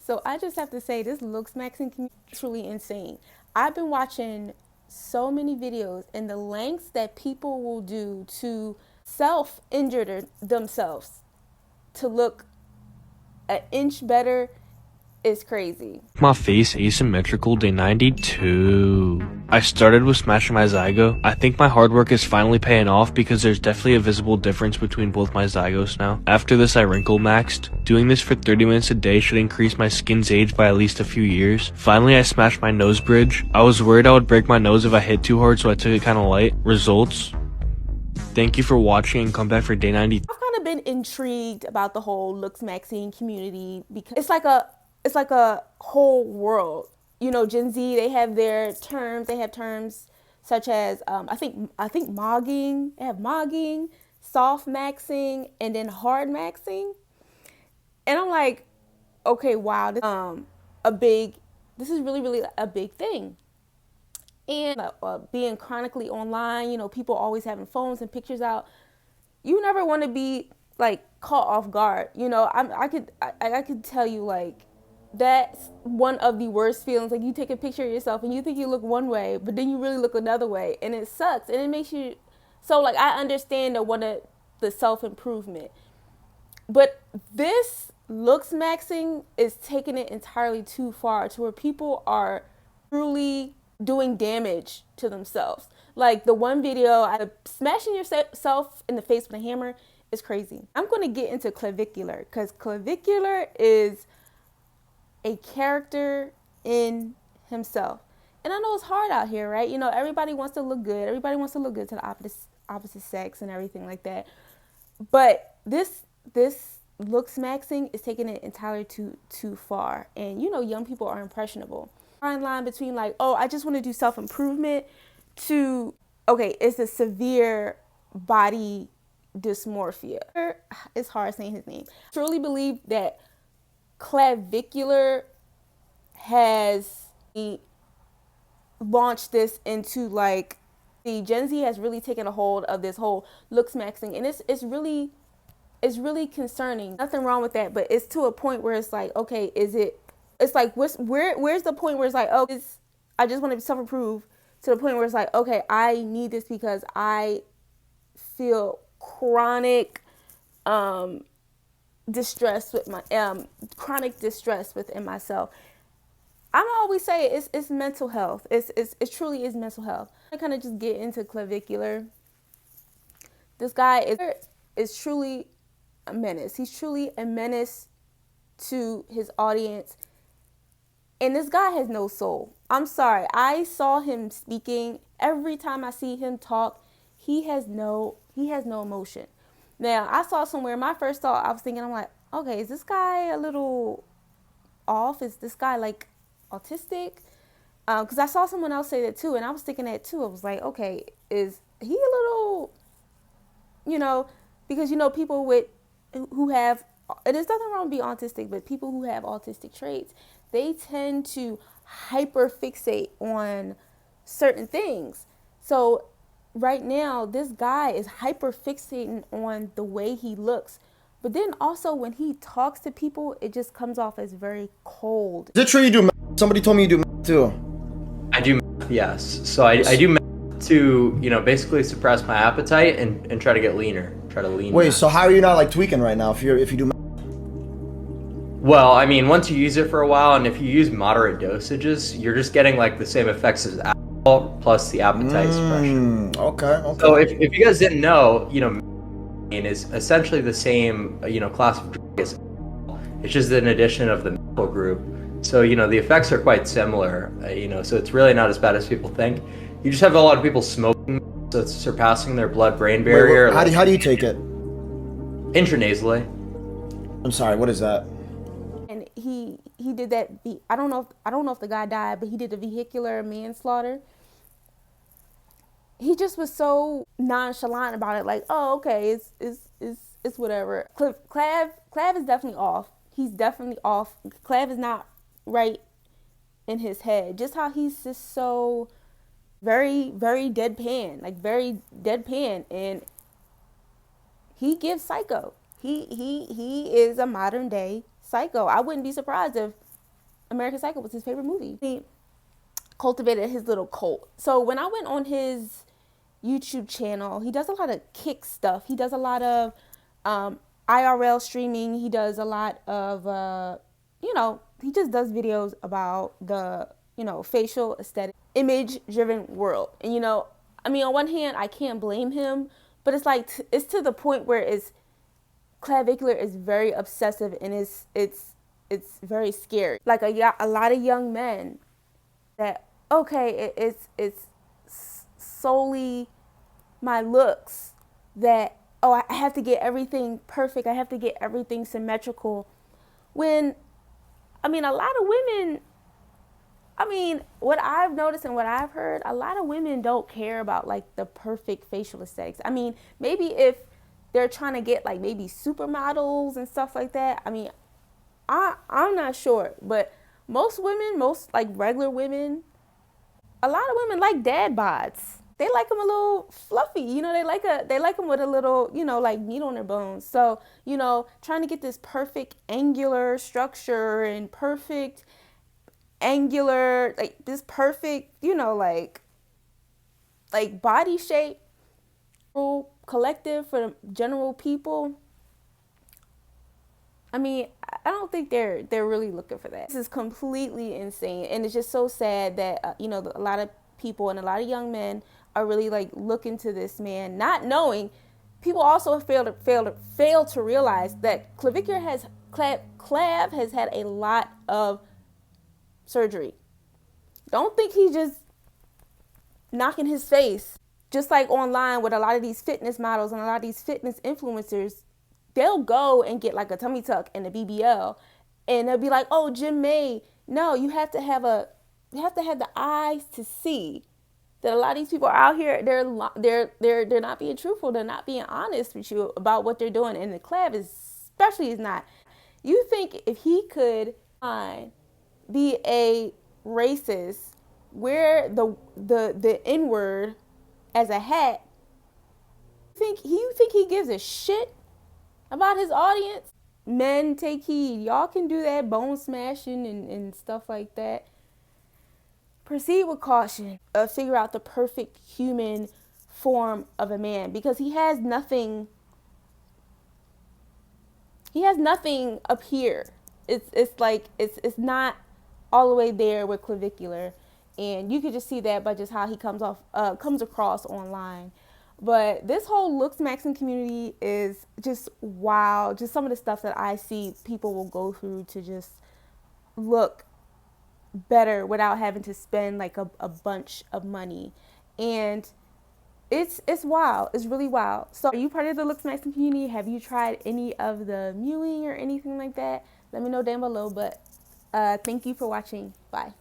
So I just have to say, this looks maxing community is truly insane. I've been watching so many videos and the lengths that people will do to self injure themselves to look an inch better is crazy. My face asymmetrical day 92. I started with smashing my zygo. I think my hard work is finally paying off because there's definitely a visible difference between both my zygos now. After this I wrinkle maxed. Doing this for 30 minutes a day should increase my skin's age by at least a few years. Finally I smashed my nose bridge. I was worried I would break my nose if I hit too hard, so I took it kinda light. Results. Thank you for watching and come back for day 90. I've kind of been intrigued about the whole looks maxing community because it's like a whole world. You know, Gen Z, they have their terms. They have terms such as I think mogging. They have mogging, soft maxing, and then hard maxing. And I'm like, okay, wow, a big. This is really a big thing. And being chronically online, you know, people always having phones and pictures out. You never want to be like caught off guard. You know, I could tell you like that's one of the worst feelings. Like you take a picture of yourself and you think you look one way, but then you really look another way, and it sucks, and it makes you. So like I understand the self improvement, but this looks maxing is taking it entirely too far to where people are truly doing damage to themselves. Like the one video, smashing yourself in the face with a hammer is crazy. I'm going to get into Clavicular because Clavicular is a character in himself. And I know it's hard out here, right? You know, everybody wants to look good. Everybody wants to look good to the opposite sex and everything like that. But this looks maxing is taking it entirely too far. And you know, young people are impressionable. Fine line between like, oh, I just want to do self improvement to okay, it's a severe body dysmorphia. It's hard saying his name. I truly believe that Clavicular has launched this into like the Gen Z has really taken a hold of this whole looks maxing, and it's really concerning. Nothing wrong with that, but it's to a point where it's like, okay, is it? It's like where's the point where it's like, oh, I just want to self improve to the point where it's like, okay, I need this because I feel chronic distress with my chronic distress within myself. I'm always say it's mental health. It truly is mental health. I kind of just get into Clavicular. This guy is truly a menace. He's truly a menace to his audience. And this guy has no soul. I'm sorry. I saw him speaking. Every time I see him talk, he has no emotion. Now, I saw somewhere, my first thought, I was thinking, I'm like, okay, is this guy a little off? Is this guy like autistic? Because I saw someone else say that too, and I was thinking that too. I was like, okay, is he a little, you know, because you know people with who have, and there's nothing wrong with being autistic, but people who have autistic traits, they tend to hyper fixate on certain things. So right now, this guy is hyper fixating on the way he looks. But then also when he talks to people, it just comes off as very cold. Is it true you do math? Somebody told me you do math too. I do math, yes. So I do math to, basically suppress my appetite and try to get leaner. Try to lean. Wait, back. so how are you not like tweaking right now if you do math? Well, I mean, once you use it for a while, and if you use moderate dosages, you're just getting like the same effects as alcohol plus the appetite suppression. Okay. So if you guys didn't know, is essentially the same, class of drug as alcohol. It's just an addition of the methyl group. So, the effects are quite similar, so it's really not as bad as people think. You just have a lot of people smoking, so it's surpassing their blood-brain barrier. Wait, how do you take it? Intranasally. I'm sorry, what is that? And he did that. I don't know if the guy died, but he did the vehicular manslaughter. He just was so nonchalant about it, like, oh, okay, it's whatever. Clav is definitely off. He's definitely off. Clav is not right in his head. Just how he's just so very, very deadpan, like very deadpan, and he gives psycho. He is a modern day psycho. I wouldn't be surprised if American Psycho was his favorite movie. He cultivated his little cult. So when I went on his YouTube channel, he does a lot of kick stuff. He does a lot of IRL streaming. He does a lot of, he just does videos about the, facial aesthetic, image driven world. And, on one hand, I can't blame him, but it's like, it's to the point where Clavicular is very obsessive and it's very scary. Like a lot of young men that, okay, it's solely my looks, that, oh, I have to get everything perfect, I have to get everything symmetrical, when a lot of women, what I've noticed and what I've heard, a lot of women don't care about like the perfect facial aesthetics. Maybe if they're trying to get like maybe supermodels and stuff like that, I'm not sure, but most women, most like regular women, a lot of women like dad bods. They like them a little fluffy, they like them with a little, like meat on their bones. So, trying to get this perfect angular structure and perfect angular, like this perfect, like body shape, collective for the general people. I don't think they're really looking for that. This is completely insane, and it's just so sad that a lot of people and a lot of young men are really like looking to this man, not knowing. People also fail to realize that Clav has had a lot of surgery. Don't think he's just knocking his face. Just like online with a lot of these fitness models and a lot of these fitness influencers, they'll go and get like a tummy tuck and a BBL, and they'll be like, "Oh, Jim May." No, you have to have the eyes to see that a lot of these people are out here. They're not being truthful. They're not being honest with you about what they're doing. And the Clav especially is not. You think if he could be a racist, wear the N word as a hat, you think he gives a shit about his audience? Men, take heed. Y'all can do that bone smashing and stuff like that. Proceed with caution. Figure out the perfect human form of a man, because he has nothing up here. It's not all the way there with Clavicular, and you could just see that by just how he comes across online. But this whole looksmaxxing community is just wild. Just some of the stuff that I see people will go through to just look better without having to spend like a bunch of money. And it's wild. It's really wild. So are you part of the looksmaxxing community? Have you tried any of the mewing or anything like that? Let me know down below. But thank you for watching. Bye.